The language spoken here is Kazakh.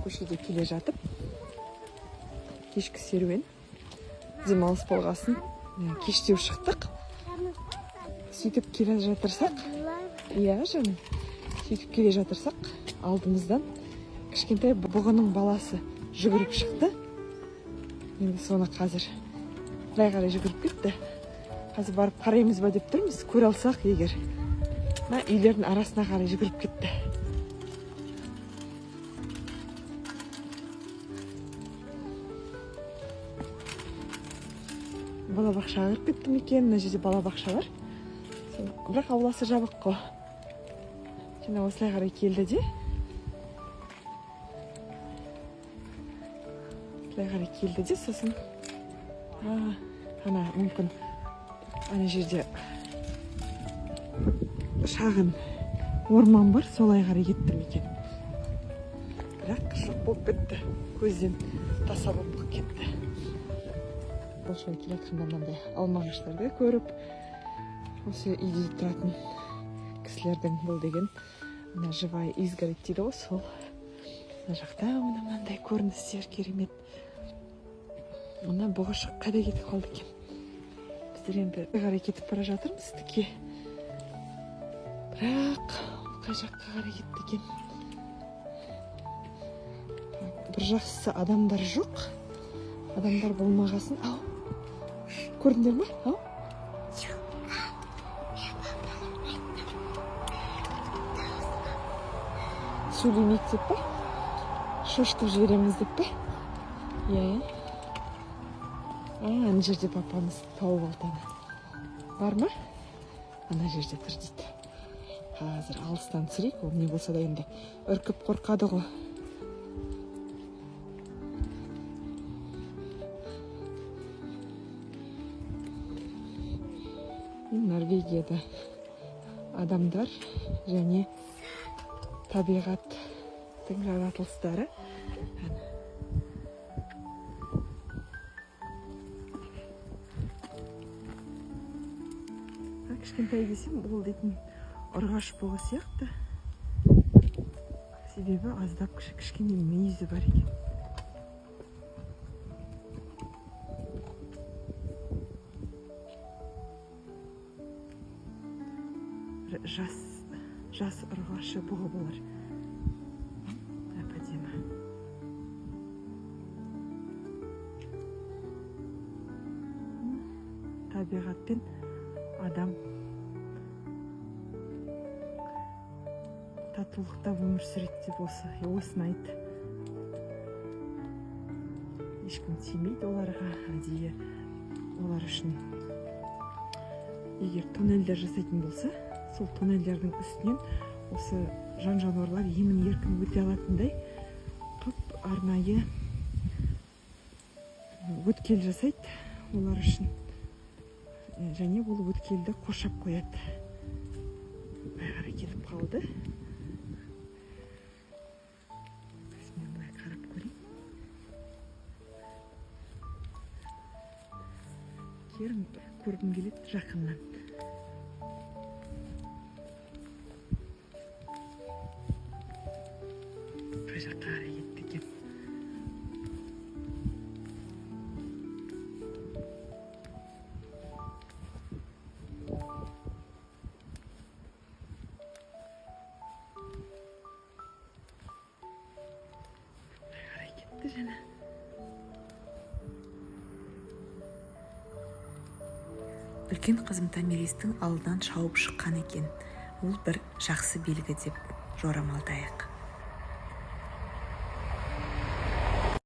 Көшеде келе жатып, кешкі серуен, демалыс болғасын, кештеу шықтық. Сөйтіп келе жатырсақ, сөйтіп келе жатырсақ, алдымыздан кішкентай бұғының баласы жүгіріп шықты. Енді соны қазір қарай жүгіріп кетті. Қазір барып қараймыз ба деп тұрмыз, көре алсақ егер. Үйлердің арасына қарай жүгіріп кетті. Балабақшаға кіріп кеттім екен. Мына жерде балабақша бар. Бірақ ауласы жабық қой. Жаңа осылай қарай келді де. Сосын ана мүмкін ана жерде шағын орман бар, солай қарай кеттім екен. Бірақ жоқ болып кетті. Көзден таса болып кетті. Болшай келе жатқанда мынандай алма ағаштарды көріп, осы үйде тұратын кісілердің бұл деген мына живая изгородь дейді ғой, сол. Мына жақта мынандай көріністер керемет. Мына бұғышық қайда кетіп қалды екен? Біздер енді қарай кетіп бара жатырмыз тіке. Бірақ қай жаққа қарай кетті екен? Бір жақсысы адамдар жоқ. Адамдар болмағасын. Көрдіңдер ме? Сөйлемейік деп пе? Шошытып жібереміз деп пе? Ана жерде папамыз тауып алды. Бар ма? Ана жерде тұр дейді. Қазір алыстан түсірейік, ол не болса да енді үркіп қорқады ғой. Норвегияда адамдар және табиғаттың жаратылыстары. Кішкентай десем, бұл дейтін ұрғаш бұғы сияқты. Себебі аздап кішкене мүйізі бар екен. Жас ұрғашы бұғы болар. Әпәдемі. Табиғат пен адам татулықта өмір сүреді деп осыны айт. Ешкім тимейді оларға, әдейі олар үшін. Егер тоннельдер жасайтын болса, сол тоннельдердің үстінен осы жан-жануарлар емін-еркін өте алатындай қып арнайы өткел жасайды олар үшін. Және ол өткелді қоршап қояды. Қарай кетіп қалды. Мен бұлай қарап көрейін. Көргім келеді жақыннан. Қай жаққа қарай кетті екен? Қарай кетті жаңа. Үлкен қызым Томиристің алдынан шауып шыққан екен. Ол бір жақсы белгі деп жорамалдайық.